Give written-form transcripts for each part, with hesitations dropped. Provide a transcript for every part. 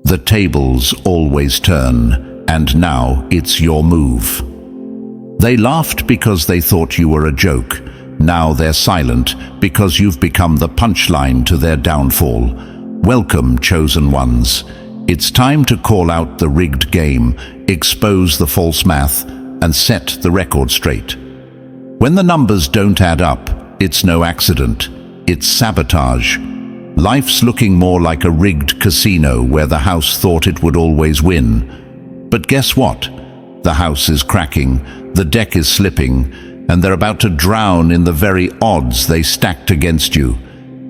The tables always turn, and now it's your move. They laughed because they thought you were a joke. Now they're silent because you've become the punchline to their downfall. Welcome, chosen ones. It's time to call out the rigged game, expose the false math, and set the record straight. When the numbers don't add up, it's no accident. It's sabotage. Life's looking more like a rigged casino where the house thought it would always win. But guess what? The house is cracking, the deck is slipping, and they're about to drown in the very odds they stacked against you.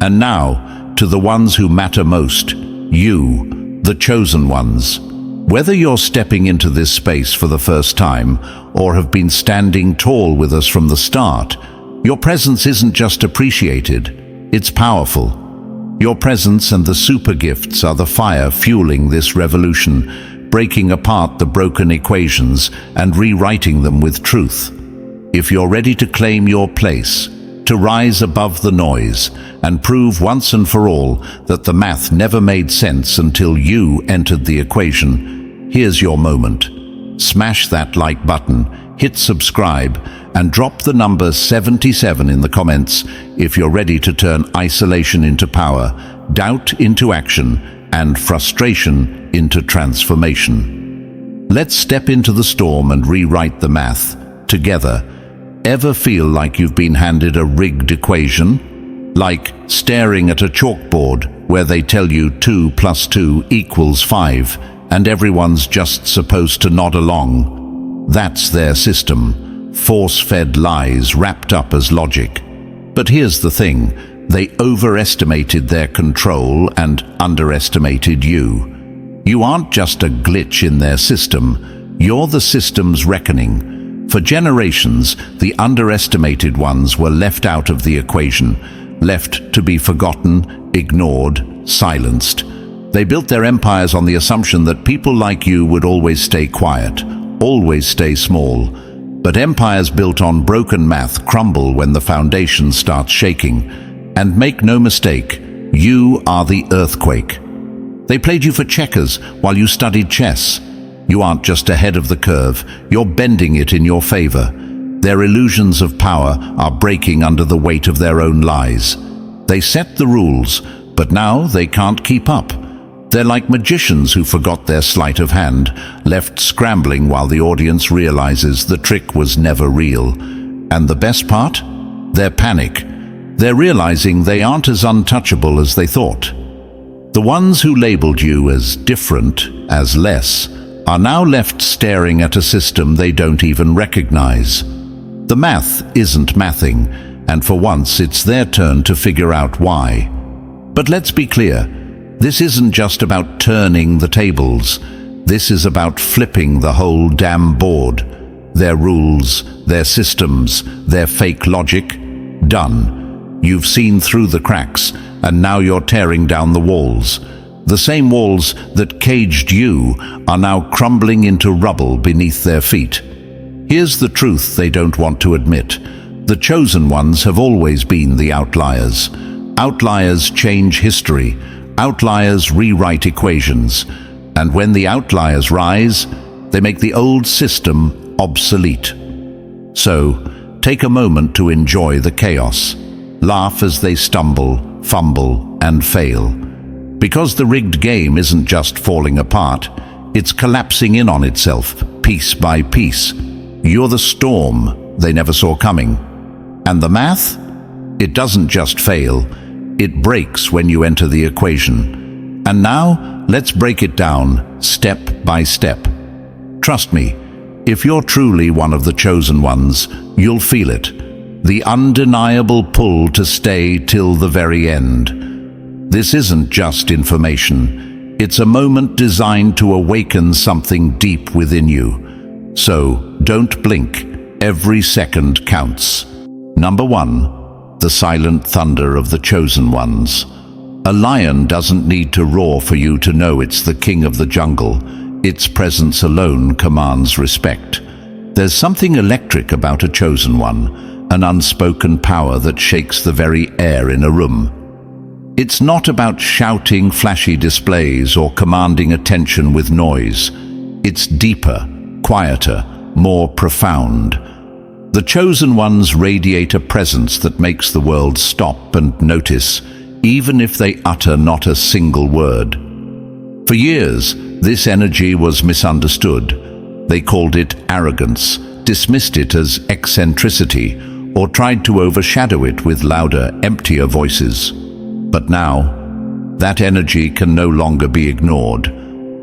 And now, to the ones who matter most, you, the chosen ones. Whether you're stepping into this space for the first time or have been standing tall with us from the start, your presence isn't just appreciated, it's powerful. Your presence and the super gifts are the fire fueling this revolution, breaking apart the broken equations and rewriting them with truth. If you're ready to claim your place, to rise above the noise, and prove once and for all that the math never made sense until you entered the equation, here's your moment. Smash that like button, hit subscribe, and drop the number 77 in the comments if you're ready to turn isolation into power, doubt into action, and frustration into transformation. Let's step into the storm and rewrite the math together. Ever feel like you've been handed a rigged equation? Like staring at a chalkboard where they tell you 2 + 2 = 5 and everyone's just supposed to nod along? That's their system, force-fed lies wrapped up as logic. But here's the thing, they overestimated their control and underestimated you. You aren't just a glitch in their system, you're the system's reckoning. For generations, the underestimated ones were left out of the equation, left to be forgotten, ignored, silenced. They built their empires on the assumption that people like you would always stay quiet, always stay small. But empires built on broken math crumble when the foundation starts shaking. And make no mistake, you are the earthquake. They played you for checkers while you studied chess. You aren't just ahead of the curve, you're bending it in your favor. Their illusions of power are breaking under the weight of their own lies. They set the rules, but now they can't keep up. They're like magicians who forgot their sleight of hand, left scrambling while the audience realizes the trick was never real. And the best part? Their panic. They're realizing they aren't as untouchable as they thought. The ones who labeled you as different, as less, are now left staring at a system they don't even recognize. The math isn't mathing, and for once it's their turn to figure out why. But let's be clear, this isn't just about turning the tables. This is about flipping the whole damn board. Their rules, their systems, their fake logic, done. You've seen through the cracks, and now you're tearing down the walls. The same walls that caged you are now crumbling into rubble beneath their feet. Here's the truth they don't want to admit. The chosen ones have always been the outliers. Outliers change history. Outliers rewrite equations. And when the outliers rise, they make the old system obsolete. So, take a moment to enjoy the chaos. Laugh as they stumble, fumble, and fail. Because the rigged game isn't just falling apart, it's collapsing in on itself, piece by piece. You're the storm they never saw coming. And the math? It doesn't just fail, it breaks when you enter the equation. And now, let's break it down, step by step. Trust me, if you're truly one of the chosen ones, you'll feel it. The undeniable pull to stay till the very end. This isn't just information. It's a moment designed to awaken something deep within you. So, don't blink. Every second counts. Number 1. The silent thunder of the chosen ones. A lion doesn't need to roar for you to know it's the king of the jungle. Its presence alone commands respect. There's something electric about a chosen one, an unspoken power that shakes the very air in a room. It's not about shouting flashy displays or commanding attention with noise. It's deeper, quieter, more profound. The chosen ones radiate a presence that makes the world stop and notice, even if they utter not a single word. For years, this energy was misunderstood. They called it arrogance, dismissed it as eccentricity, or tried to overshadow it with louder, emptier voices. But now, that energy can no longer be ignored.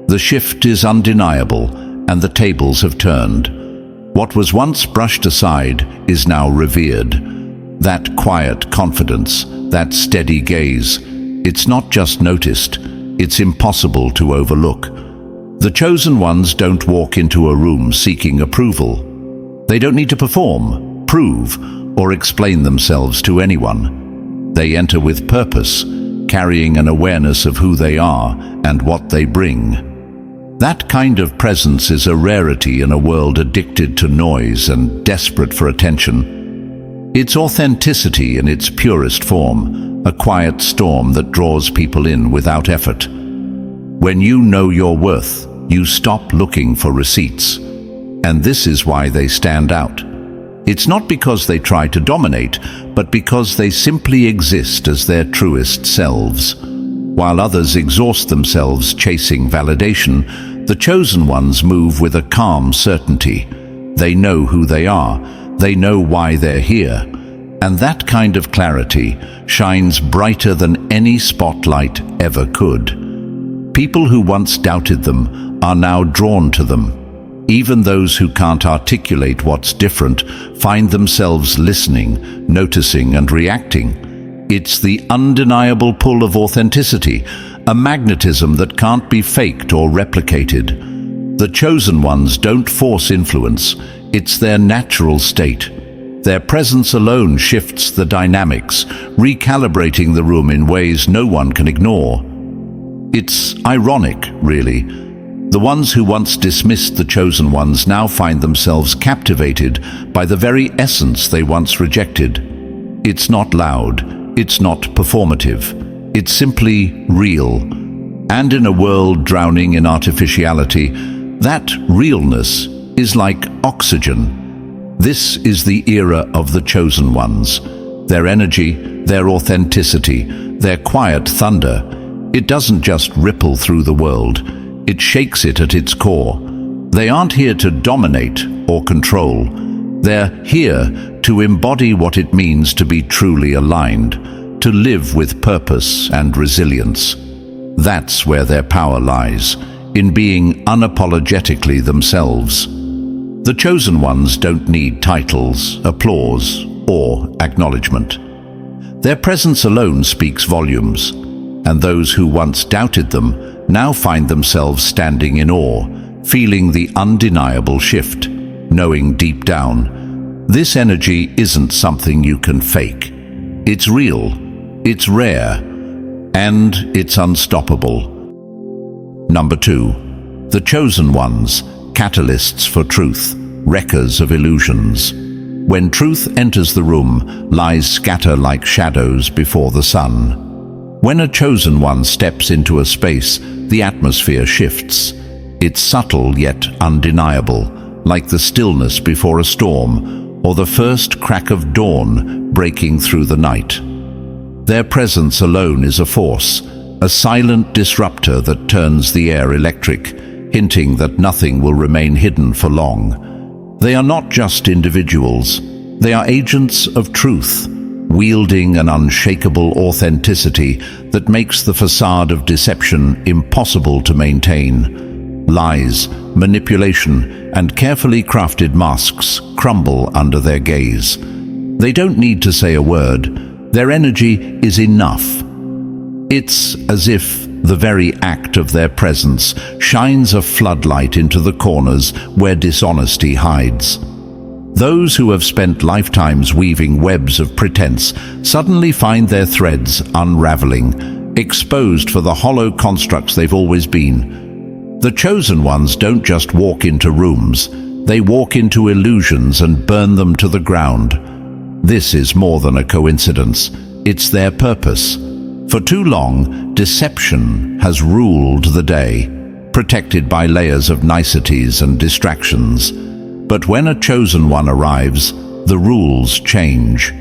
The shift is undeniable, and the tables have turned. What was once brushed aside is now revered. That quiet confidence, that steady gaze, it's not just noticed, it's impossible to overlook. The chosen ones don't walk into a room seeking approval. They don't need to perform, prove, or explain themselves to anyone. They enter with purpose, carrying an awareness of who they are and what they bring. That kind of presence is a rarity in a world addicted to noise and desperate for attention. It's authenticity in its purest form, a quiet storm that draws people in without effort. When you know your worth, you stop looking for receipts. And this is why they stand out. It's not because they try to dominate, but because they simply exist as their truest selves. While others exhaust themselves chasing validation, the chosen ones move with a calm certainty. They know who they are, they know why they're here, and that kind of clarity shines brighter than any spotlight ever could. People who once doubted them are now drawn to them. Even those who can't articulate what's different find themselves listening, noticing, and reacting. It's the undeniable pull of authenticity, a magnetism that can't be faked or replicated. The chosen ones don't force influence, it's their natural state. Their presence alone shifts the dynamics, recalibrating the room in ways no one can ignore. It's ironic, really. The ones who once dismissed the chosen ones now find themselves captivated by the very essence they once rejected. It's not loud, it's not performative, it's simply real. And in a world drowning in artificiality, that realness is like oxygen. This is the era of the chosen ones. Their energy, their authenticity, their quiet thunder, it doesn't just ripple through the world. It shakes it at its core. They aren't here to dominate or control. They're here to embody what it means to be truly aligned, to live with purpose and resilience. That's where their power lies, in being unapologetically themselves. The chosen ones don't need titles, applause, or acknowledgement. Their presence alone speaks volumes, and those who once doubted them now find themselves standing in awe, feeling the undeniable shift, knowing deep down, this energy isn't something you can fake. It's real, it's rare, and it's unstoppable. Number 2. The chosen ones, catalysts for truth, wreckers of illusions. When truth enters the room, lies scatter like shadows before the sun. When a chosen one steps into a space, the atmosphere shifts. It's subtle yet undeniable, like the stillness before a storm or the first crack of dawn breaking through the night. Their presence alone is a force, a silent disruptor that turns the air electric, hinting that nothing will remain hidden for long. They are not just individuals, they are agents of truth, wielding an unshakable authenticity that makes the facade of deception impossible to maintain. Lies, manipulation, and carefully crafted masks crumble under their gaze. They don't need to say a word. Their energy is enough. It's as if the very act of their presence shines a floodlight into the corners where dishonesty hides. Those who have spent lifetimes weaving webs of pretense suddenly find their threads unraveling, exposed for the hollow constructs they've always been. The chosen ones don't just walk into rooms, they walk into illusions and burn them to the ground. This is more than a coincidence, it's their purpose. For too long, deception has ruled the day, protected by layers of niceties and distractions. But when a chosen one arrives, the rules change.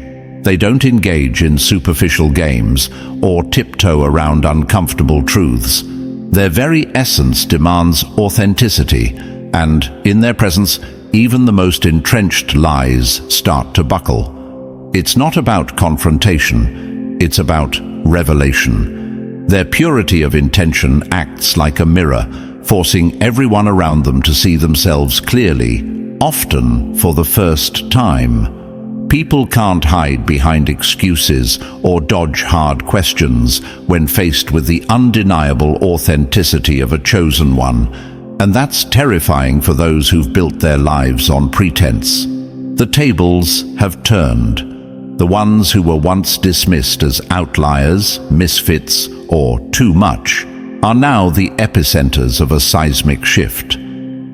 They don't engage in superficial games or tiptoe around uncomfortable truths. Their very essence demands authenticity, and in their presence, even the most entrenched lies start to buckle. It's not about confrontation, it's about revelation. Their purity of intention acts like a mirror, forcing everyone around them to see themselves clearly, often for the first time. People can't hide behind excuses or dodge hard questions when faced with the undeniable authenticity of a chosen one, and that's terrifying for those who've built their lives on pretense. The tables have turned. The ones who were once dismissed as outliers, misfits, or too much are now the epicenters of a seismic shift.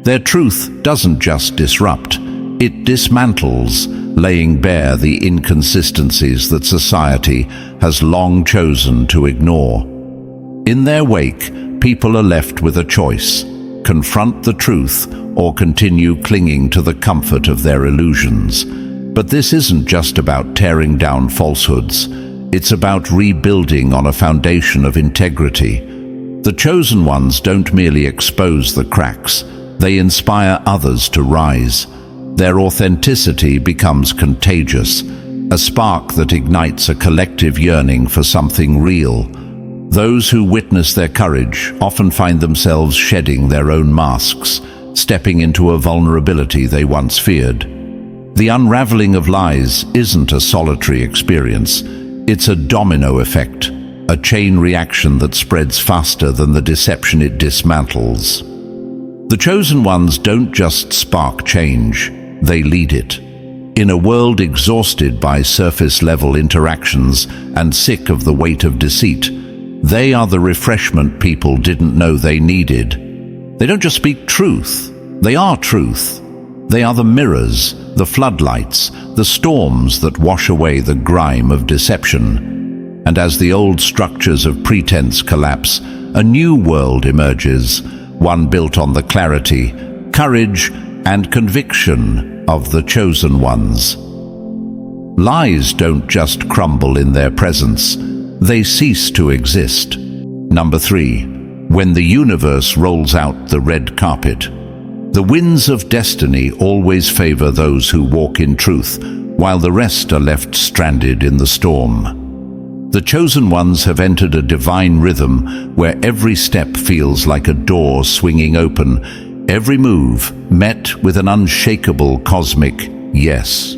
Their truth doesn't just disrupt, it dismantles, laying bare the inconsistencies that society has long chosen to ignore. In their wake, people are left with a choice: confront the truth or continue clinging to the comfort of their illusions. But this isn't just about tearing down falsehoods. It's about rebuilding on a foundation of integrity. The chosen ones don't merely expose the cracks, they inspire others to rise. Their authenticity becomes contagious, a spark that ignites a collective yearning for something real. Those who witness their courage often find themselves shedding their own masks, stepping into a vulnerability they once feared. The unraveling of lies isn't a solitary experience, it's a domino effect, a chain reaction that spreads faster than the deception it dismantles. The chosen ones don't just spark change, they lead it. In a world exhausted by surface-level interactions and sick of the weight of deceit, they are the refreshment people didn't know they needed. They don't just speak truth, they are truth. They are the mirrors, the floodlights, the storms that wash away the grime of deception. And as the old structures of pretense collapse, a new world emerges, one built on the clarity, courage, and conviction of the chosen ones. Lies don't just crumble in their presence, they cease to exist. Number 3. When the universe rolls out the red carpet. The winds of destiny always favor those who walk in truth, while the rest are left stranded in the storm. The chosen ones have entered a divine rhythm where every step feels like a door swinging open, every move met with an unshakable cosmic yes.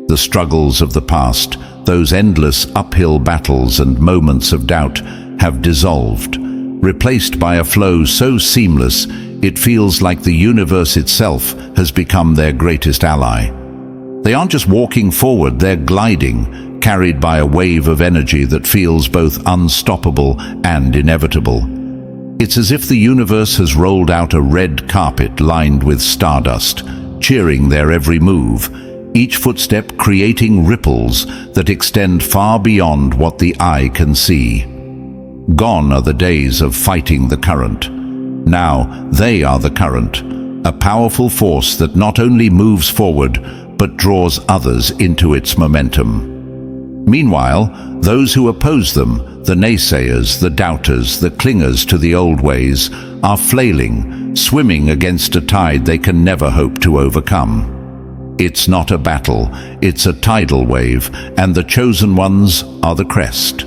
The struggles of the past, those endless uphill battles and moments of doubt, have dissolved, replaced by a flow so seamless it feels like the universe itself has become their greatest ally. They aren't just walking forward, they're gliding, carried by a wave of energy that feels both unstoppable and inevitable. It's as if the universe has rolled out a red carpet lined with stardust, cheering their every move, each footstep creating ripples that extend far beyond what the eye can see. Gone are the days of fighting the current. Now they are the current, a powerful force that not only moves forward, but draws others into its momentum. Meanwhile, those who oppose them, the naysayers, the doubters, the clingers to the old ways, are flailing, swimming against a tide they can never hope to overcome. It's not a battle, it's a tidal wave, and the chosen ones are the crest.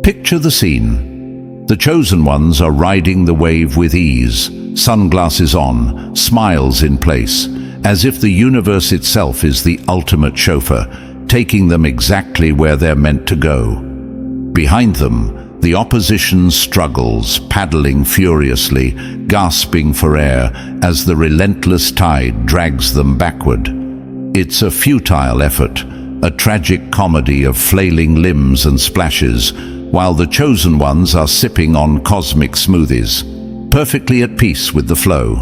Picture the scene. The chosen ones are riding the wave with ease, sunglasses on, smiles in place, as if the universe itself is the ultimate chauffeur, taking them exactly where they're meant to go. Behind them, the opposition struggles, paddling furiously, gasping for air as the relentless tide drags them backward. It's a futile effort, a tragic comedy of flailing limbs and splashes, while the chosen ones are sipping on cosmic smoothies, perfectly at peace with the flow.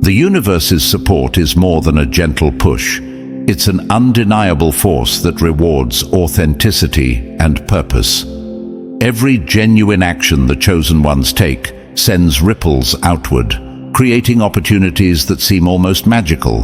The universe's support is more than a gentle push. It's an undeniable force that rewards authenticity and purpose. Every genuine action the chosen ones take sends ripples outward, creating opportunities that seem almost magical.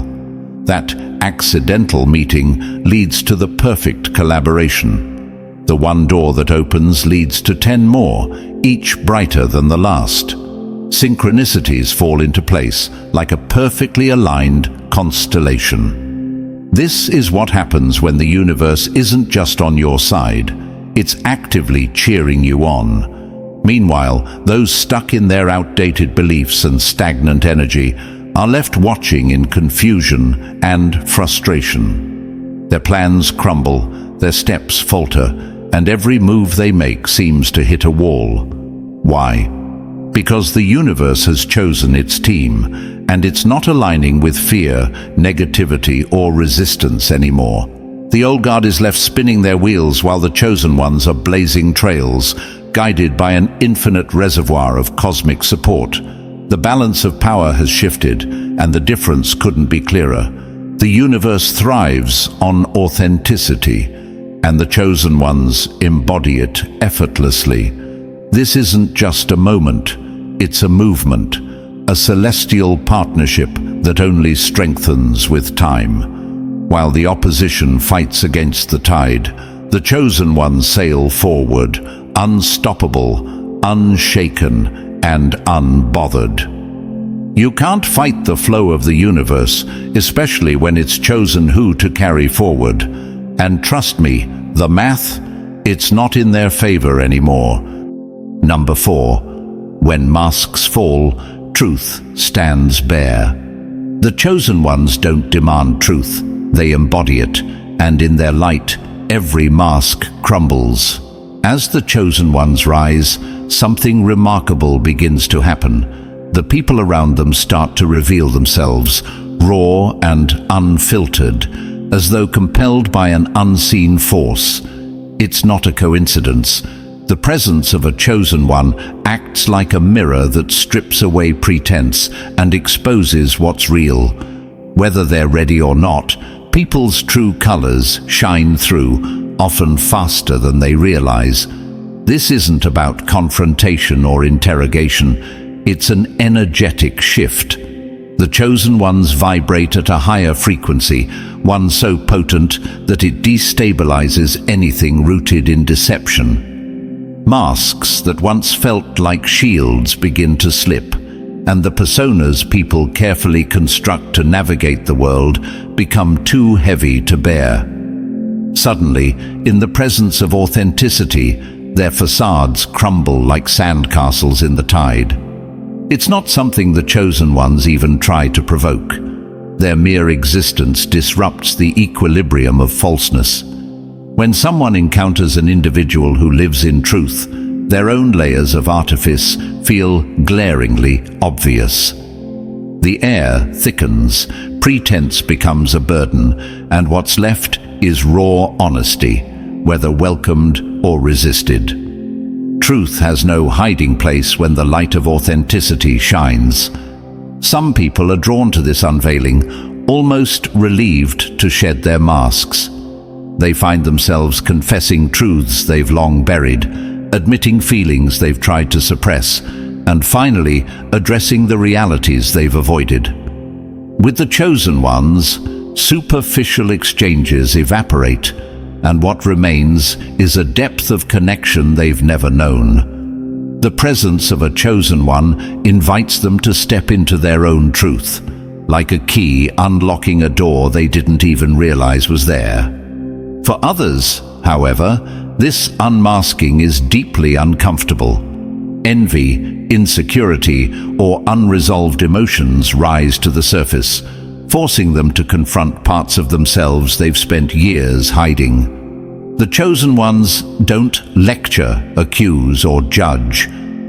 That accidental meeting leads to the perfect collaboration. The one door that opens leads to 10 more, each brighter than the last. Synchronicities fall into place like a perfectly aligned constellation. This is what happens when the universe isn't just on your side, it's actively cheering you on. Meanwhile, those stuck in their outdated beliefs and stagnant energy are left watching in confusion and frustration. Their plans crumble, their steps falter, and every move they make seems to hit a wall. Why? Because the universe has chosen its team, and it's not aligning with fear, negativity, or resistance anymore. The old guard is left spinning their wheels while the chosen ones are blazing trails, guided by an infinite reservoir of cosmic support. The balance of power has shifted, and the difference couldn't be clearer. The universe thrives on authenticity, and the chosen ones embody it effortlessly. This isn't just a moment, it's a movement, a celestial partnership that only strengthens with time. While the opposition fights against the tide, the chosen ones sail forward, unstoppable, unshaken, and unbothered. You can't fight the flow of the universe, especially when it's chosen who to carry forward. And trust me, the math, it's not in their favor anymore. Number 4. When masks fall, truth stands bare. The chosen ones don't demand truth, they embody it, and in their light, every mask crumbles. As the chosen ones rise, something remarkable begins to happen. The people around them start to reveal themselves, raw and unfiltered, as though compelled by an unseen force. It's not a coincidence. The presence of a chosen one acts like a mirror that strips away pretense and exposes what's real. Whether they're ready or not, people's true colors shine through, often faster than they realize. This isn't about confrontation or interrogation, it's an energetic shift. The chosen ones vibrate at a higher frequency, one so potent that it destabilizes anything rooted in deception. Masks that once felt like shields begin to slip, and the personas people carefully construct to navigate the world become too heavy to bear. Suddenly, in the presence of authenticity, their facades crumble like sandcastles in the tide. It's not something the chosen ones even try to provoke. Their mere existence disrupts the equilibrium of falseness. When someone encounters an individual who lives in truth, their own layers of artifice feel glaringly obvious. The air thickens, pretense becomes a burden, and what's left is raw honesty, whether welcomed or resisted. Truth has no hiding place when the light of authenticity shines. Some people are drawn to this unveiling, almost relieved to shed their masks. They find themselves confessing truths they've long buried, admitting feelings they've tried to suppress, and finally addressing the realities they've avoided. With the chosen ones, superficial exchanges evaporate, and what remains is a depth of connection they've never known. The presence of a chosen one invites them to step into their own truth, like a key unlocking a door they didn't even realize was there. For others, however, this unmasking is deeply uncomfortable. Envy, insecurity, or unresolved emotions rise to the surface, forcing them to confront parts of themselves they've spent years hiding. The chosen ones don't lecture, accuse, or judge.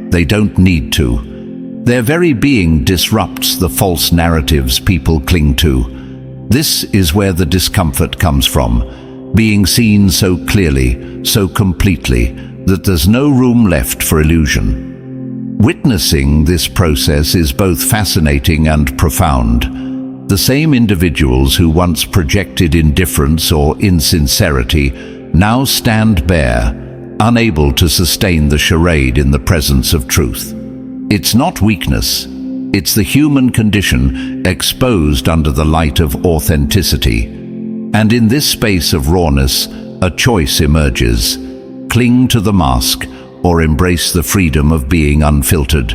They don't need to. Their very being disrupts the false narratives people cling to. This is where the discomfort comes from. Being seen so clearly, so completely, that there's no room left for illusion. Witnessing this process is both fascinating and profound. The same individuals who once projected indifference or insincerity now stand bare, unable to sustain the charade in the presence of truth. It's not weakness, it's the human condition exposed under the light of authenticity. And in this space of rawness, a choice emerges: cling to the mask or embrace the freedom of being unfiltered.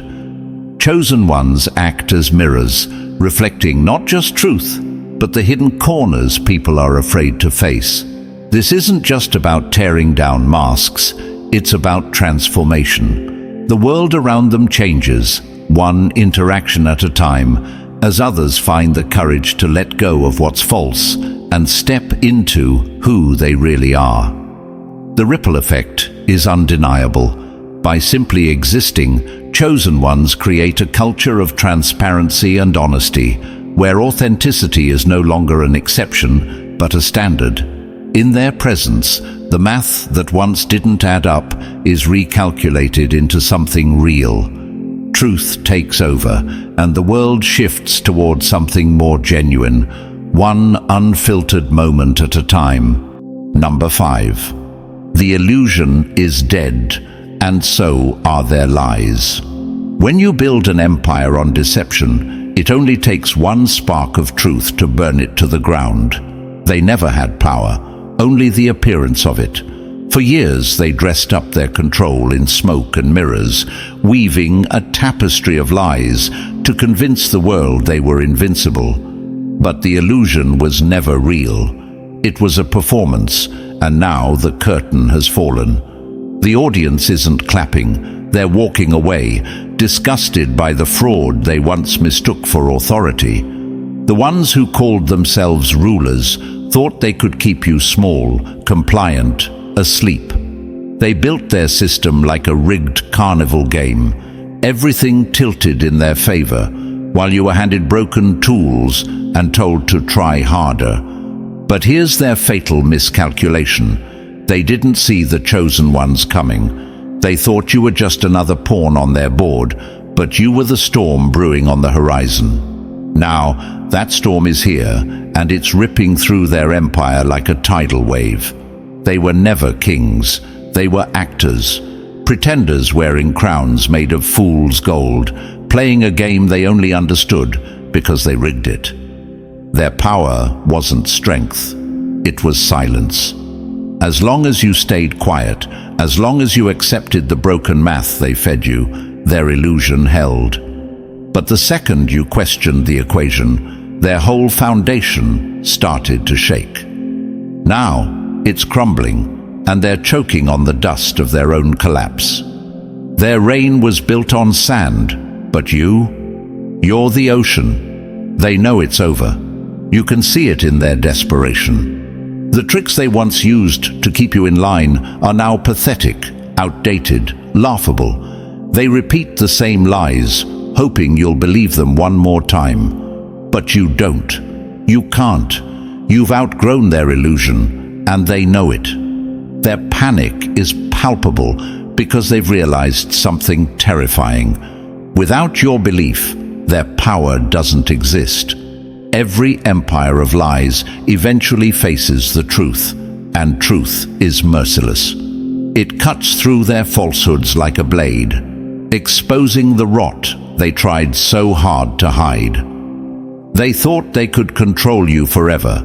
Chosen ones act as mirrors, reflecting not just truth, but the hidden corners people are afraid to face. This isn't just about tearing down masks, it's about transformation. The world around them changes, one interaction at a time, as others find the courage to let go of what's false and step into who they really are. The ripple effect is undeniable. By simply existing, chosen ones create a culture of transparency and honesty, where authenticity is no longer an exception, but a standard. In their presence, the math that once didn't add up is recalculated into something real. Truth takes over, and the world shifts towards something more genuine, one unfiltered moment at a time. Number 5. The illusion is dead, and so are their lies. When you build an empire on deception, it only takes one spark of truth to burn it to the ground. They never had power, only the appearance of it. For years they dressed up their control in smoke and mirrors, weaving a tapestry of lies to convince the world they were invincible. But the illusion was never real. It was a performance, and now the curtain has fallen. The audience isn't clapping, they're walking away, disgusted by the fraud they once mistook for authority. The ones who called themselves rulers thought they could keep you small, compliant, asleep. They built their system like a rigged carnival game, everything tilted in their favor, while you were handed broken tools and told to try harder. But here's their fatal miscalculation. They didn't see the chosen ones coming. They thought you were just another pawn on their board, but you were the storm brewing on the horizon. Now, that storm is here, and it's ripping through their empire like a tidal wave. They were never kings. They were actors, pretenders wearing crowns made of fool's gold, playing a game they only understood because they rigged it. Their power wasn't strength, it was silence. As long as you stayed quiet, as long as you accepted the broken math they fed you, their illusion held. But the second you questioned the equation, their whole foundation started to shake. Now, it's crumbling, and they're choking on the dust of their own collapse. Their reign was built on sand, but you're the ocean. They know it's over. You can see it in their desperation. The tricks they once used to keep you in line are now pathetic, outdated, laughable. They repeat the same lies, hoping you'll believe them one more time. But you don't. You can't. You've outgrown their illusion, and they know it. Their panic is palpable because they've realized something terrifying. Without your belief, their power doesn't exist. Every empire of lies eventually faces the truth, and truth is merciless. It cuts through their falsehoods like a blade, exposing the rot they tried so hard to hide. They thought they could control you forever,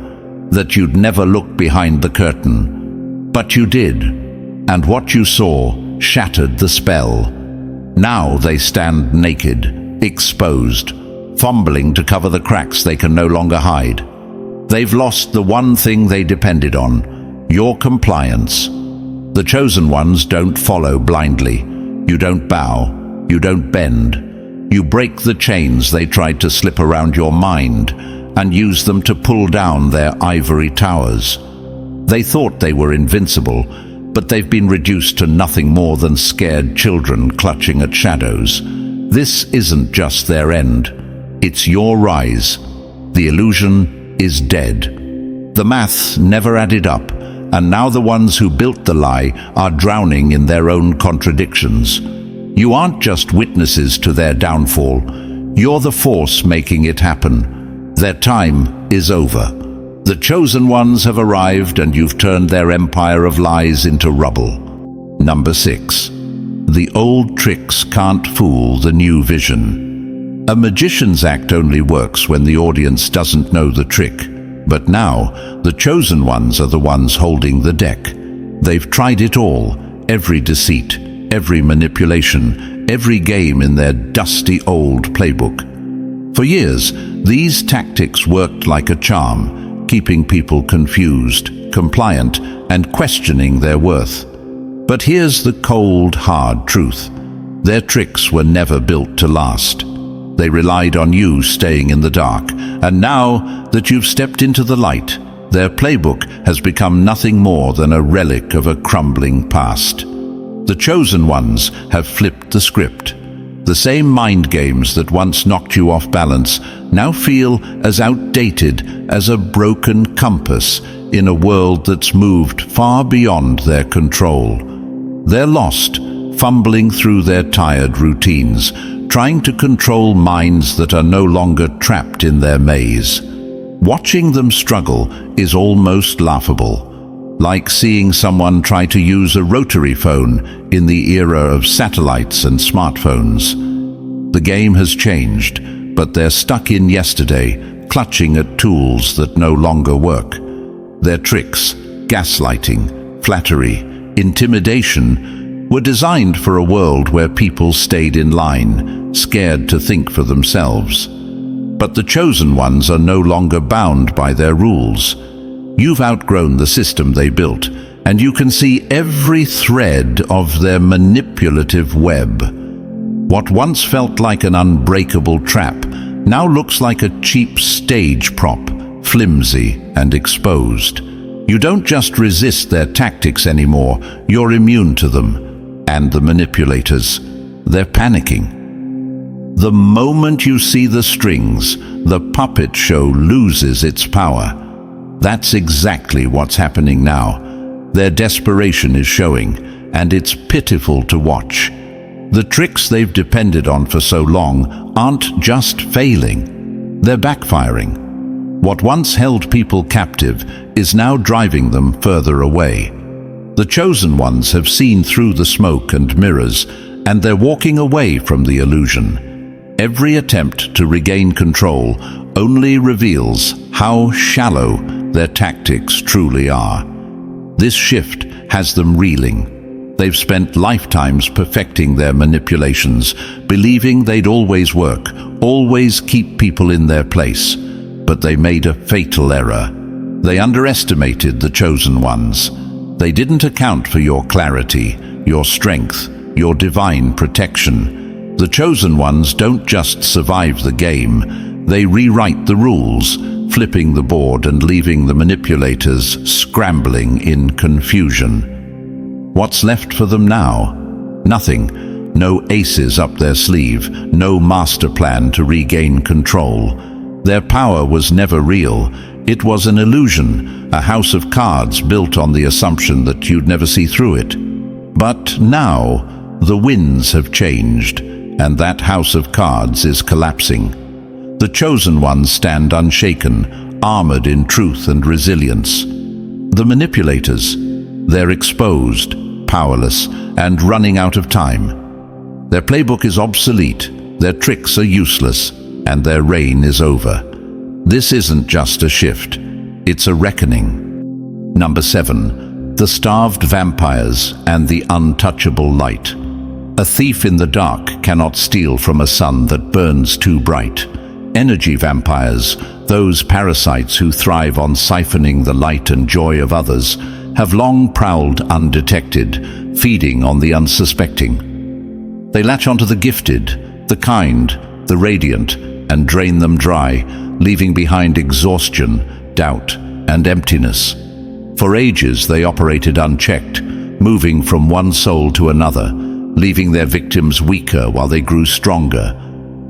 that you'd never look behind the curtain. But you did, and what you saw shattered the spell. Now they stand naked, exposed, fumbling to cover the cracks they can no longer hide. They've lost the one thing they depended on, your compliance. The chosen ones don't follow blindly. You don't bow, you don't bend. You break the chains they tried to slip around your mind and use them to pull down their ivory towers. They thought they were invincible, but they've been reduced to nothing more than scared children clutching at shadows. This isn't just their end. It's your rise. The illusion is dead. The maths never added up, and now the ones who built the lie are drowning in their own contradictions. You aren't just witnesses to their downfall. You're the force making it happen. Their time is over. The chosen ones have arrived, and you've turned their empire of lies into rubble. Number 6. The old tricks can't fool the new vision. A magician's act only works when the audience doesn't know the trick. But now, the chosen ones are the ones holding the deck. They've tried it all, every deceit, every manipulation, every game in their dusty old playbook. For years, these tactics worked like a charm, keeping people confused, compliant, and questioning their worth. But here's the cold, hard truth. Their tricks were never built to last. They relied on you staying in the dark, and now that you've stepped into the light, their playbook has become nothing more than a relic of a crumbling past. The chosen ones have flipped the script. The same mind games that once knocked you off balance now feel as outdated as a broken compass in a world that's moved far beyond their control. They're lost, fumbling through their tired routines, trying to control minds that are no longer trapped in their maze. Watching them struggle is almost laughable, like seeing someone try to use a rotary phone in the era of satellites and smartphones. The game has changed, but they're stuck in yesterday, clutching at tools that no longer work. Their tricks, gaslighting, flattery, intimidation, were designed for a world where people stayed in line, scared to think for themselves. But the chosen ones are no longer bound by their rules. You've outgrown the system they built, and you can see every thread of their manipulative web. What once felt like an unbreakable trap now looks like a cheap stage prop, flimsy and exposed. You don't just resist their tactics anymore, you're immune to them. And the manipulators, they're panicking. The moment you see the strings, the puppet show loses its power. That's exactly what's happening now. Their desperation is showing, and it's pitiful to watch. The tricks they've depended on for so long aren't just failing, they're backfiring. What once held people captive is now driving them further away. The chosen ones have seen through the smoke and mirrors, and they're walking away from the illusion. Every attempt to regain control only reveals how shallow their tactics truly are. This shift has them reeling. They've spent lifetimes perfecting their manipulations, believing they'd always work, always keep people in their place. But they made a fatal error. They underestimated the chosen ones. They didn't account for your clarity, your strength, your divine protection. The chosen ones don't just survive the game, they rewrite the rules, flipping the board and leaving the manipulators scrambling in confusion. What's left for them now? Nothing. No aces up their sleeve, no master plan to regain control. Their power was never real. It was an illusion, a house of cards built on the assumption that you'd never see through it. But now, the winds have changed, and that house of cards is collapsing. The chosen ones stand unshaken, armored in truth and resilience. The manipulators, they're exposed, powerless, and running out of time. Their playbook is obsolete, their tricks are useless, and their reign is over. This isn't just a shift, it's a reckoning. Number 7. The starved vampires and the untouchable light. A thief in the dark cannot steal from a sun that burns too bright. Energy vampires, those parasites who thrive on siphoning the light and joy of others, have long prowled undetected, feeding on the unsuspecting. They latch onto the gifted, the kind, the radiant, and drain them dry, leaving behind exhaustion, doubt, and emptiness. For ages they operated unchecked, moving from one soul to another, leaving their victims weaker while they grew stronger.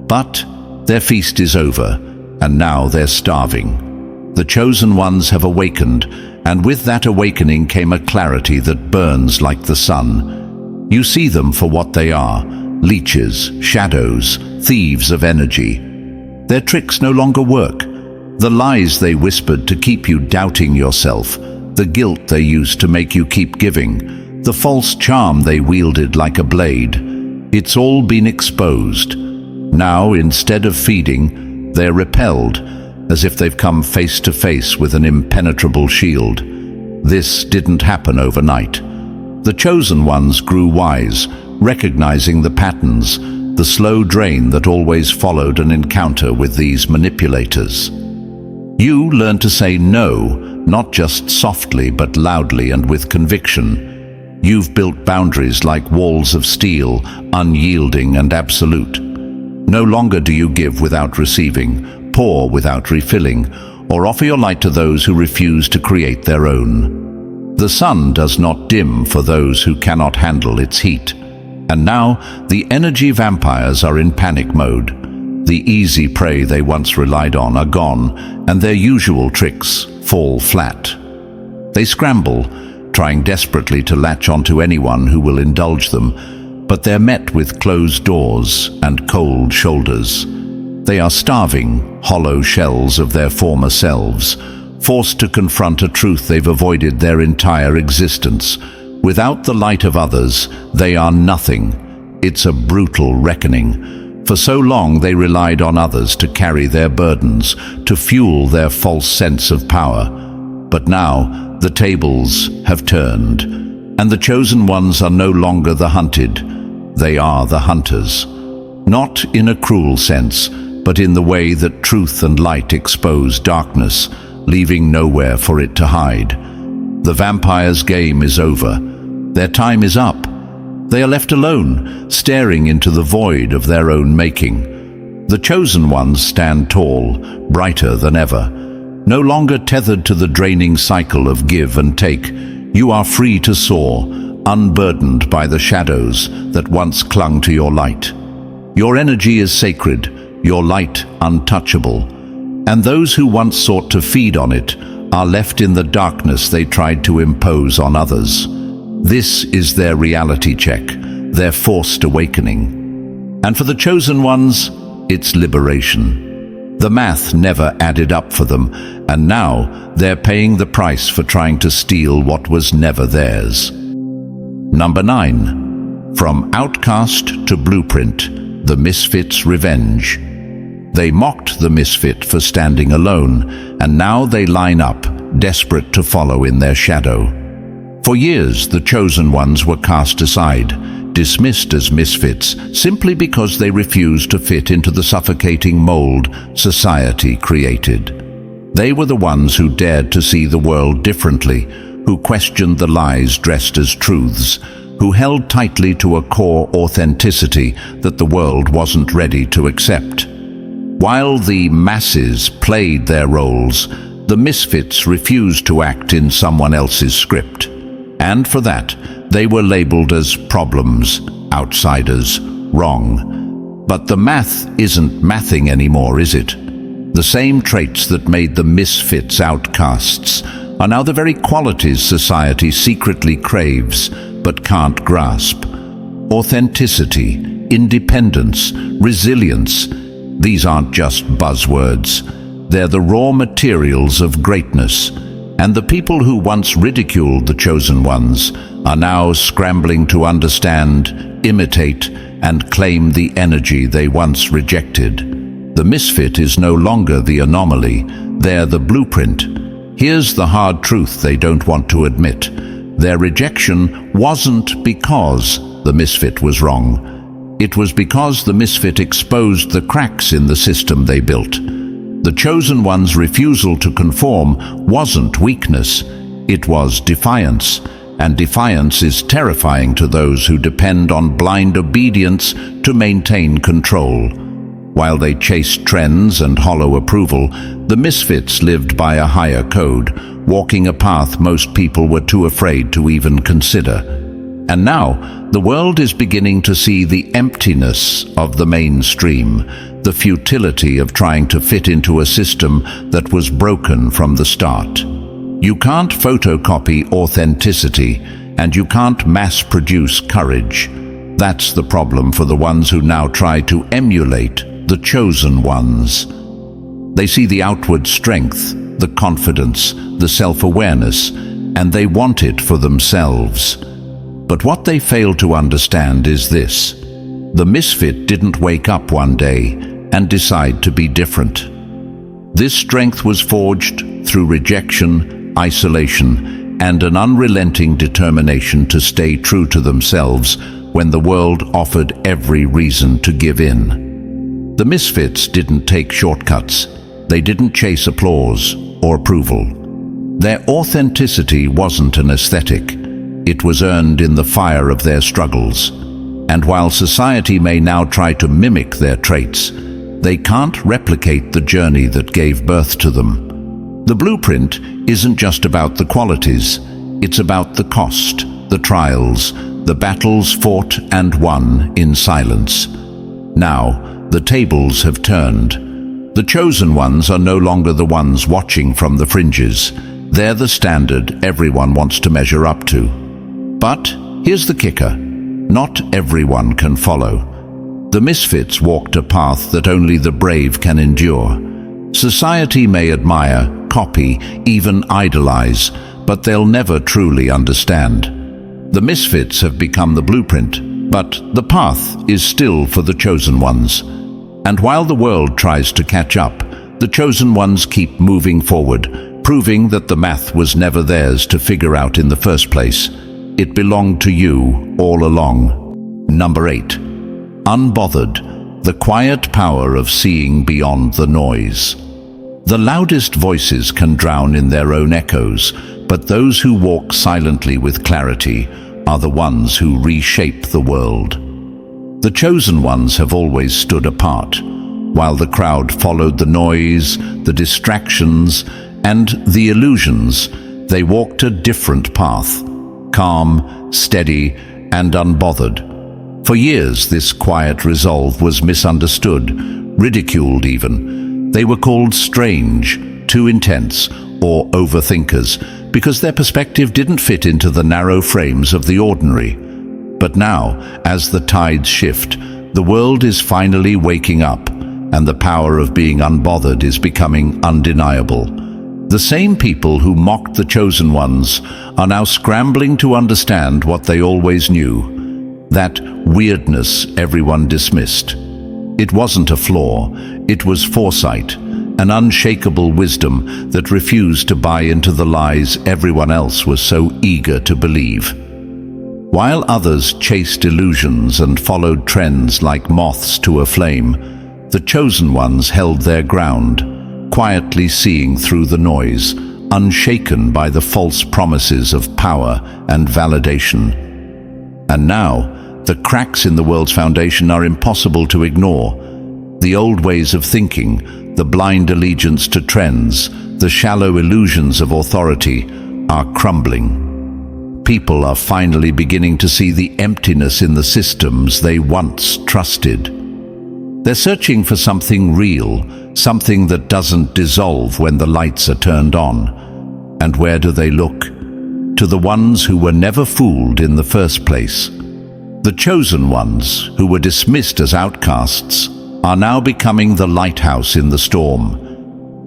But their feast is over, and now they're starving. The chosen ones have awakened, and with that awakening came a clarity that burns like the sun. You see them for what they are, leeches, shadows, thieves of energy. Their tricks no longer work. The lies they whispered to keep you doubting yourself, the guilt they used to make you keep giving, the false charm they wielded like a blade. It's all been exposed. Now, instead of feeding, they're repelled, as if they've come face to face with an impenetrable shield. This didn't happen overnight. The chosen ones grew wise, recognizing the patterns, the slow drain that always followed an encounter with these manipulators. You learn to say no, not just softly but loudly and with conviction. You've built boundaries like walls of steel, unyielding and absolute. No longer do you give without receiving, pour without refilling, or offer your light to those who refuse to create their own. The sun does not dim for those who cannot handle its heat. And now, the energy vampires are in panic mode. The easy prey they once relied on are gone, and their usual tricks fall flat. They scramble, trying desperately to latch onto anyone who will indulge them, but they're met with closed doors and cold shoulders. They are starving, hollow shells of their former selves, forced to confront a truth they've avoided their entire existence. Without the light of others, they are nothing. It's a brutal reckoning. For so long they relied on others to carry their burdens, to fuel their false sense of power. But now the tables have turned, and the chosen ones are no longer the hunted. They are the hunters. Not in a cruel sense, but in the way that truth and light expose darkness, leaving nowhere for it to hide. The vampires' game is over. Their time is up. They are left alone, staring into the void of their own making. The chosen ones stand tall, brighter than ever. No longer tethered to the draining cycle of give and take, you are free to soar, unburdened by the shadows that once clung to your light. Your energy is sacred, your light untouchable, and those who once sought to feed on it are left in the darkness they tried to impose on others. This is their reality check, their forced awakening. And for the chosen ones, it's liberation. The math never added up for them, and now they're paying the price for trying to steal what was never theirs. Number 9. From outcast to blueprint, the misfit's revenge. They mocked the misfit for standing alone, and now they line up, desperate to follow in their shadow. For years, the chosen ones were cast aside, dismissed as misfits, simply because they refused to fit into the suffocating mold society created. They were the ones who dared to see the world differently, who questioned the lies dressed as truths, who held tightly to a core authenticity that the world wasn't ready to accept. While the masses played their roles, the misfits refused to act in someone else's script. And for that, they were labeled as problems, outsiders, wrong. But the math isn't mathing anymore, is it? The same traits that made the misfits outcasts are now the very qualities society secretly craves but can't grasp. Authenticity, independence, resilience. These aren't just buzzwords. They're the raw materials of greatness. And the people who once ridiculed the chosen ones are now scrambling to understand, imitate, and claim the energy they once rejected. The misfit is no longer the anomaly. They're the blueprint. Here's the hard truth they don't want to admit. Their rejection wasn't because the misfit was wrong. It was because the misfit exposed the cracks in the system they built. The chosen one's refusal to conform wasn't weakness, it was defiance, and defiance is terrifying to those who depend on blind obedience to maintain control. While they chased trends and hollow approval, the misfits lived by a higher code, walking a path most people were too afraid to even consider. And now, the world is beginning to see the emptiness of the mainstream, the futility of trying to fit into a system that was broken from the start. You can't photocopy authenticity, and you can't mass-produce courage. That's the problem for the ones who now try to emulate the chosen ones. They see the outward strength, the confidence, the self-awareness, and they want it for themselves. But what they fail to understand is this: the misfit didn't wake up one day and decide to be different. This strength was forged through rejection, isolation, and an unrelenting determination to stay true to themselves when the world offered every reason to give in. The misfits didn't take shortcuts. They didn't chase applause or approval. Their authenticity wasn't an aesthetic. It was earned in the fire of their struggles. And while society may now try to mimic their traits, they can't replicate the journey that gave birth to them. The blueprint isn't just about the qualities. It's about the cost, the trials, the battles fought and won in silence. Now, the tables have turned. The chosen ones are no longer the ones watching from the fringes. They're the standard everyone wants to measure up to. But here's the kicker: not everyone can follow. The misfits walked a path that only the brave can endure. Society may admire, copy, even idolize, but they'll never truly understand. The misfits have become the blueprint, but the path is still for the chosen ones. And while the world tries to catch up, the chosen ones keep moving forward, proving that the math was never theirs to figure out in the first place. It belonged to you all along. Number 8. Unbothered, the quiet power of seeing beyond the noise. The loudest voices can drown in their own echoes, but those who walk silently with clarity are the ones who reshape the world. The chosen ones have always stood apart. While the crowd followed the noise, the distractions, and the illusions, they walked a different path, calm, steady, and unbothered. For years, this quiet resolve was misunderstood, ridiculed even. They were called strange, too intense, or overthinkers, because their perspective didn't fit into the narrow frames of the ordinary. But now, as the tides shift, the world is finally waking up, and the power of being unbothered is becoming undeniable. The same people who mocked the chosen ones are now scrambling to understand what they always knew: that weirdness everyone dismissed. It wasn't a flaw, it was foresight, an unshakable wisdom that refused to buy into the lies everyone else was so eager to believe. While others chased illusions and followed trends like moths to a flame, the chosen ones held their ground, quietly seeing through the noise, unshaken by the false promises of power and validation. And now, the cracks in the world's foundation are impossible to ignore. The old ways of thinking, the blind allegiance to trends, the shallow illusions of authority are crumbling. People are finally beginning to see the emptiness in the systems they once trusted. They're searching for something real, something that doesn't dissolve when the lights are turned on. And where do they look? To the ones who were never fooled in the first place. The chosen ones, who were dismissed as outcasts, are now becoming the lighthouse in the storm.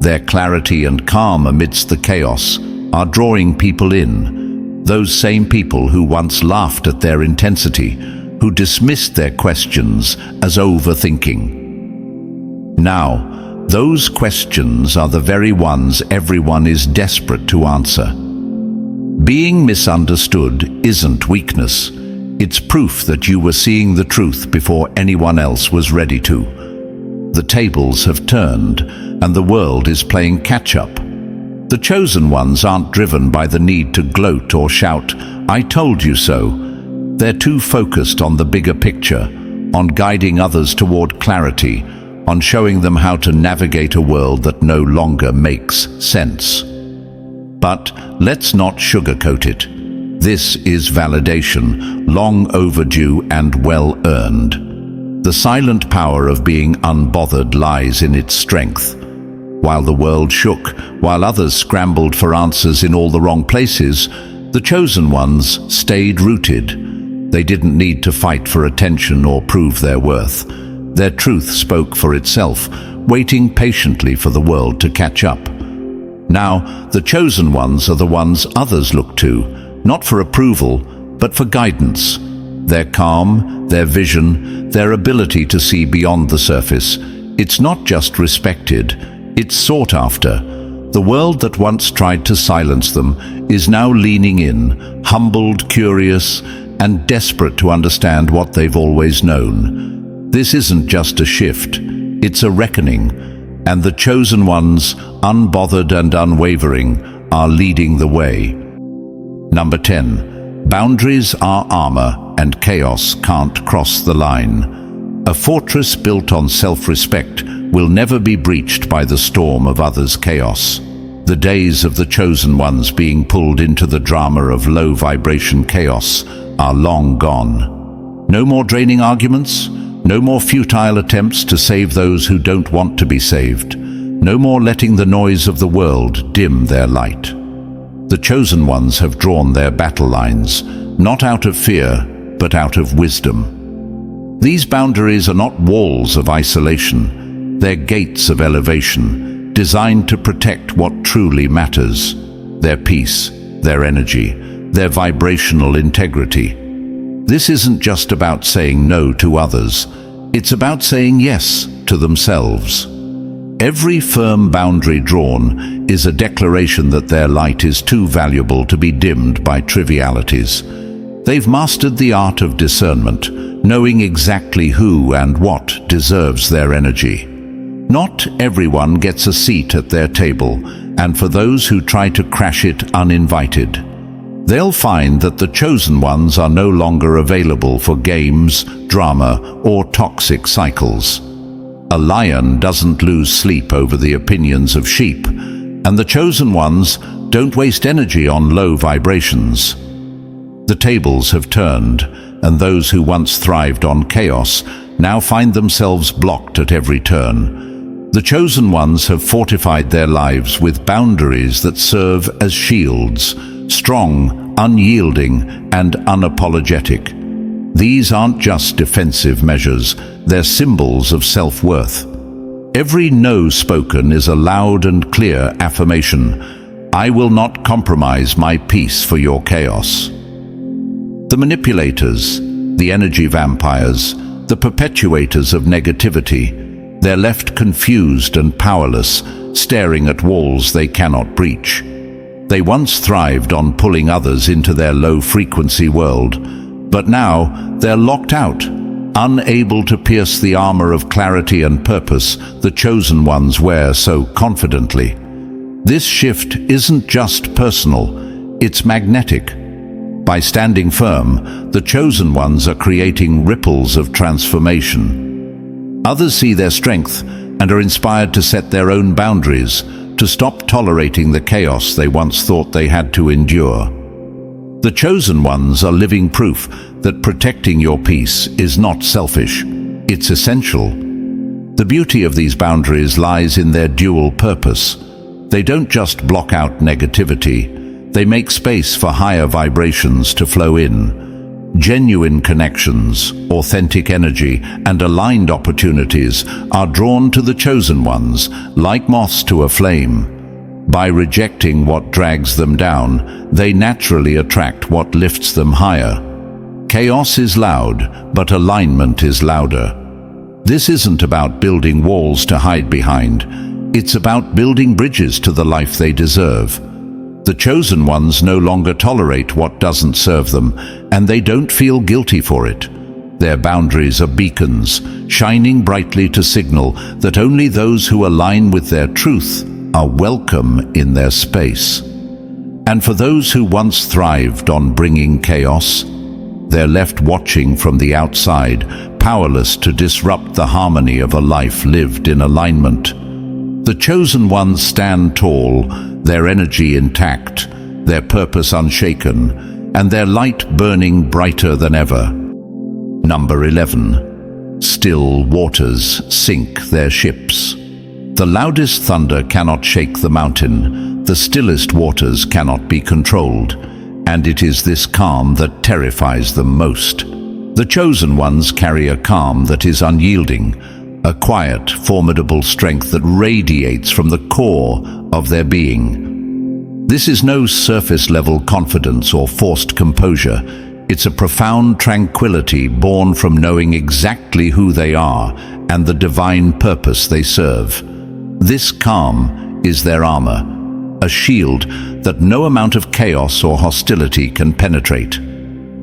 Their clarity and calm amidst the chaos are drawing people in. Those same people who once laughed at their intensity, who dismissed their questions as overthinking. Now, those questions are the very ones everyone is desperate to answer. Being misunderstood isn't weakness. It's proof that you were seeing the truth before anyone else was ready to. The tables have turned, and the world is playing catch-up. The chosen ones aren't driven by the need to gloat or shout, "I told you so." They're too focused on the bigger picture, on guiding others toward clarity, on showing them how to navigate a world that no longer makes sense. But let's not sugarcoat it. This is validation, long overdue and well-earned. The silent power of being unbothered lies in its strength. While the world shook, while others scrambled for answers in all the wrong places, the chosen ones stayed rooted. They didn't need to fight for attention or prove their worth. Their truth spoke for itself, waiting patiently for the world to catch up. Now, the chosen ones are the ones others look to, not for approval, but for guidance. Their calm, their vision, their ability to see beyond the surface. It's not just respected, it's sought after. The world that once tried to silence them is now leaning in, humbled, curious, and desperate to understand what they've always known. This isn't just a shift, it's a reckoning, and the chosen ones, unbothered and unwavering, are leading the way. Number 10. Boundaries are armor, and chaos can't cross the line. A fortress built on self-respect will never be breached by the storm of others' chaos. The days of the chosen ones being pulled into the drama of low-vibration chaos are long gone. No more draining arguments, no more futile attempts to save those who don't want to be saved, no more letting the noise of the world dim their light. The chosen ones have drawn their battle lines, not out of fear, but out of wisdom. These boundaries are not walls of isolation, they're gates of elevation, designed to protect what truly matters: their peace, their energy, their vibrational integrity. This isn't just about saying no to others, it's about saying yes to themselves. Every firm boundary drawn is a declaration that their light is too valuable to be dimmed by trivialities. They've mastered the art of discernment, knowing exactly who and what deserves their energy. Not everyone gets a seat at their table, and for those who try to crash it uninvited, they'll find that the chosen ones are no longer available for games, drama, or toxic cycles. A lion doesn't lose sleep over the opinions of sheep, and the chosen ones don't waste energy on low vibrations. The tables have turned, and those who once thrived on chaos now find themselves blocked at every turn. The chosen ones have fortified their lives with boundaries that serve as shields, strong, unyielding, and unapologetic. These aren't just defensive measures, they're symbols of self-worth. Every no spoken is a loud and clear affirmation: I will not compromise my peace for your chaos. The manipulators, the energy vampires, the perpetuators of negativity, they're left confused and powerless, staring at walls they cannot breach. They once thrived on pulling others into their low-frequency world, but now they're locked out, unable to pierce the armor of clarity and purpose the chosen ones wear so confidently. This shift isn't just personal, it's magnetic. By standing firm, the chosen ones are creating ripples of transformation. Others see their strength and are inspired to set their own boundaries, to stop tolerating the chaos they once thought they had to endure. The chosen ones are living proof that protecting your peace is not selfish, it's essential. The beauty of these boundaries lies in their dual purpose. They don't just block out negativity, they make space for higher vibrations to flow in. Genuine connections, authentic energy, and aligned opportunities are drawn to the chosen ones, like moths to a flame. By rejecting what drags them down, they naturally attract what lifts them higher. Chaos is loud, but alignment is louder. This isn't about building walls to hide behind. It's about building bridges to the life they deserve. The chosen ones no longer tolerate what doesn't serve them, and they don't feel guilty for it. Their boundaries are beacons, shining brightly to signal that only those who align with their truth are welcome in their space. And for those who once thrived on bringing chaos, they're left watching from the outside, powerless to disrupt the harmony of a life lived in alignment. The chosen ones stand tall, their energy intact, their purpose unshaken, and their light burning brighter than ever. Number 11. Still waters sink their ships. The loudest thunder cannot shake the mountain, the stillest waters cannot be controlled, and it is this calm that terrifies them most. The chosen ones carry a calm that is unyielding, a quiet, formidable strength that radiates from the core of their being. This is no surface-level confidence or forced composure. It's a profound tranquility born from knowing exactly who they are and the divine purpose they serve. This calm is their armor, a shield that no amount of chaos or hostility can penetrate.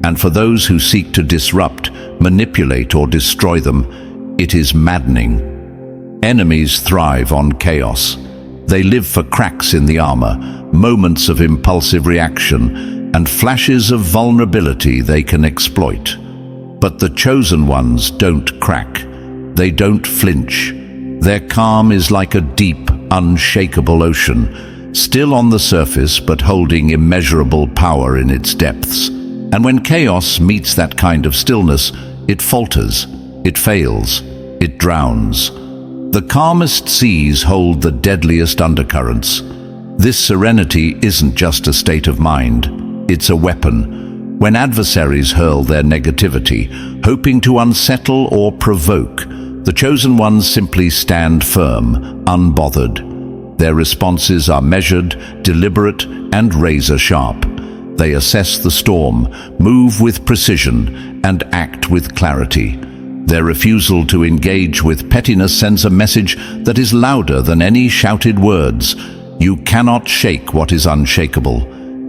And for those who seek to disrupt, manipulate, or destroy them, it is maddening. Enemies thrive on chaos. They live for cracks in the armor, moments of impulsive reaction, and flashes of vulnerability they can exploit. But the chosen ones don't crack. They don't flinch. Their calm is like a deep, unshakable ocean, still on the surface but holding immeasurable power in its depths. And when chaos meets that kind of stillness, it falters, it fails, it drowns. The calmest seas hold the deadliest undercurrents. This serenity isn't just a state of mind, it's a weapon. When adversaries hurl their negativity, hoping to unsettle or provoke, the chosen ones simply stand firm, unbothered. Their responses are measured, deliberate, and razor-sharp. They assess the storm, move with precision, and act with clarity. Their refusal to engage with pettiness sends a message that is louder than any shouted words. You cannot shake what is unshakable,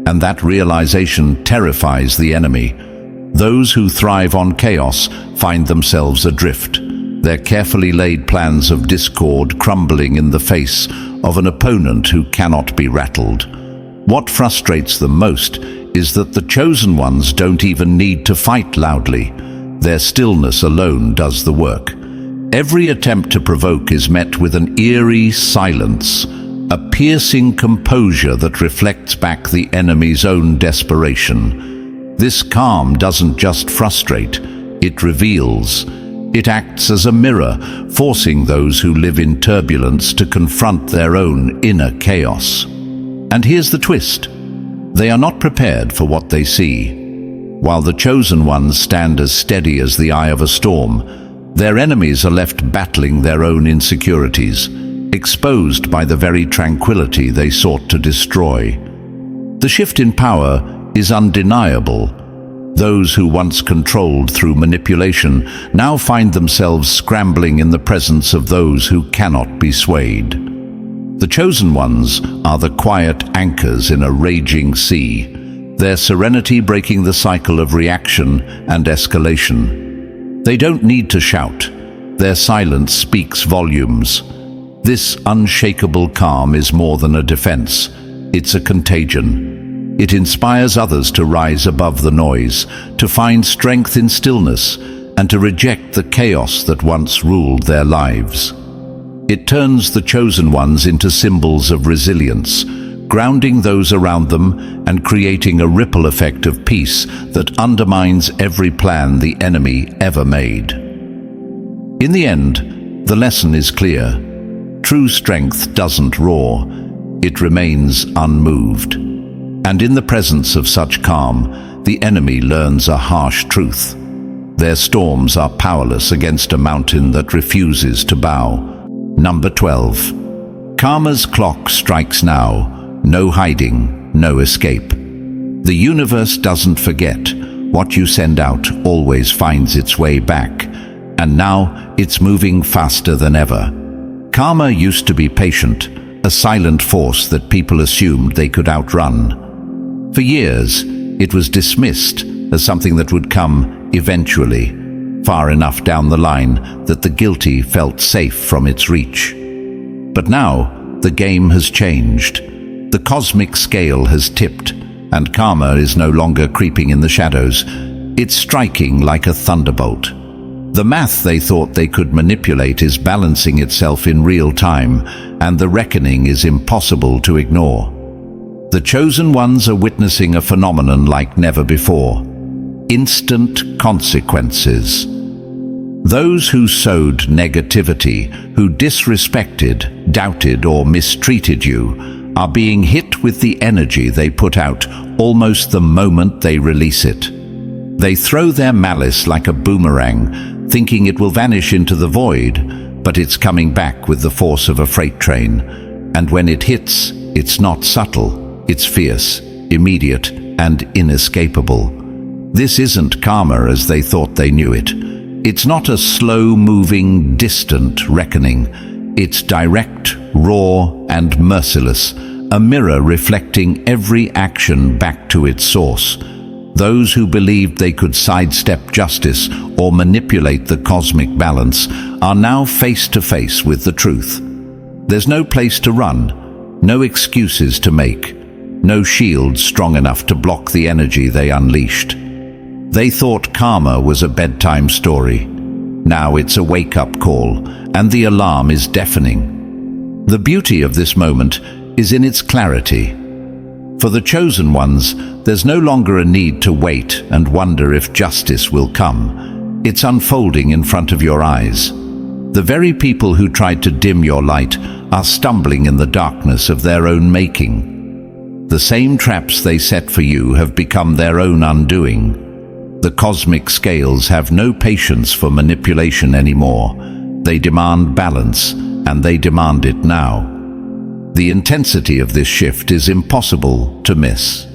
and that realization terrifies the enemy. Those who thrive on chaos find themselves adrift, their carefully laid plans of discord crumbling in the face of an opponent who cannot be rattled. What frustrates them most is that the chosen ones don't even need to fight loudly. Their stillness alone does the work. Every attempt to provoke is met with an eerie silence, a piercing composure that reflects back the enemy's own desperation. This calm doesn't just frustrate, it reveals. It acts as a mirror, forcing those who live in turbulence to confront their own inner chaos. And here's the twist. They are not prepared for what they see. While the chosen ones stand as steady as the eye of a storm, their enemies are left battling their own insecurities, exposed by the very tranquility they sought to destroy. The shift in power is undeniable. Those who once controlled through manipulation now find themselves scrambling in the presence of those who cannot be swayed. The chosen ones are the quiet anchors in a raging sea, their serenity breaking the cycle of reaction and escalation. They don't need to shout. Their silence speaks volumes. This unshakable calm is more than a defense. It's a contagion. It inspires others to rise above the noise, to find strength in stillness, and to reject the chaos that once ruled their lives. It turns the chosen ones into symbols of resilience, grounding those around them and creating a ripple effect of peace that undermines every plan the enemy ever made. In the end, the lesson is clear. True strength doesn't roar, it remains unmoved. And in the presence of such calm, the enemy learns a harsh truth. Their storms are powerless against a mountain that refuses to bow. Number 12. Karma's clock strikes now. No hiding, no escape. The universe doesn't forget. What you send out always finds its way back. And now it's moving faster than ever. Karma used to be patient, a silent force that people assumed they could outrun. For years, it was dismissed as something that would come eventually, far enough down the line that the guilty felt safe from its reach. But now, the game has changed. The cosmic scale has tipped, and karma is no longer creeping in the shadows. It's striking like a thunderbolt. The math they thought they could manipulate is balancing itself in real time, and the reckoning is impossible to ignore. The chosen ones are witnessing a phenomenon like never before. Instant consequences. Those who sowed negativity, who disrespected, doubted, or mistreated you, are being hit with the energy they put out almost the moment they release it. They throw their malice like a boomerang, thinking it will vanish into the void, but it's coming back with the force of a freight train. And when it hits, it's not subtle. It's fierce, immediate, and inescapable. This isn't karma as they thought they knew it. It's not a slow-moving, distant reckoning. It's direct, raw, and merciless, a mirror reflecting every action back to its source. Those who believed they could sidestep justice or manipulate the cosmic balance are now face to face with the truth. There's no place to run, no excuses to make, no shield strong enough to block the energy they unleashed. They thought karma was a bedtime story. Now it's a wake-up call, and the alarm is deafening. The beauty of this moment is in its clarity. For the chosen ones, there's no longer a need to wait and wonder if justice will come. It's unfolding in front of your eyes. The very people who tried to dim your light are stumbling in the darkness of their own making. The same traps they set for you have become their own undoing. The cosmic scales have no patience for manipulation anymore. They demand balance, and they demand it now. The intensity of this shift is impossible to miss.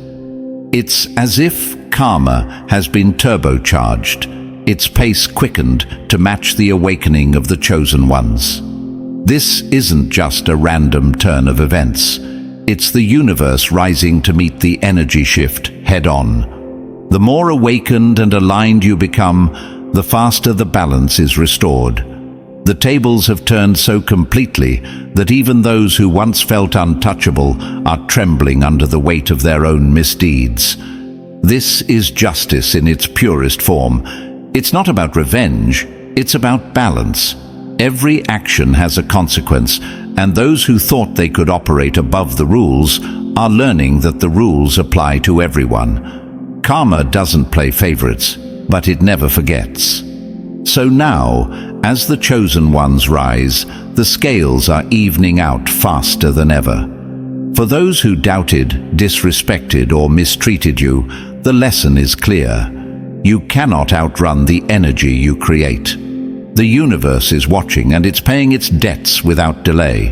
It's as if karma has been turbocharged, its pace quickened to match the awakening of the chosen ones. This isn't just a random turn of events. It's the universe rising to meet the energy shift head-on. The more awakened and aligned you become, the faster the balance is restored. The tables have turned so completely that even those who once felt untouchable are trembling under the weight of their own misdeeds. This is justice in its purest form. It's not about revenge, it's about balance. Every action has a consequence, and those who thought they could operate above the rules are learning that the rules apply to everyone. Karma doesn't play favorites, but it never forgets. So now, as the chosen ones rise, the scales are evening out faster than ever. For those who doubted, disrespected, or mistreated you, the lesson is clear. You cannot outrun the energy you create. The universe is watching, and it's paying its debts without delay.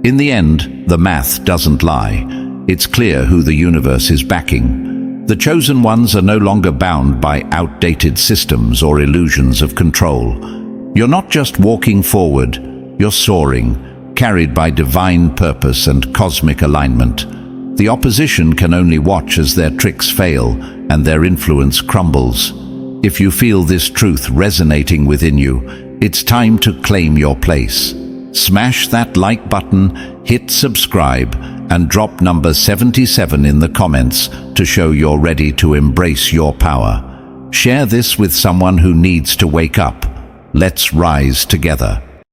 In the end, the math doesn't lie. It's clear who the universe is backing. The chosen ones are no longer bound by outdated systems or illusions of control. You're not just walking forward, you're soaring, carried by divine purpose and cosmic alignment. The opposition can only watch as their tricks fail and their influence crumbles. If you feel this truth resonating within you, it's time to claim your place. Smash that like button, hit subscribe, and drop number 77 in the comments to show you're ready to embrace your power. Share this with someone who needs to wake up. Let's rise together.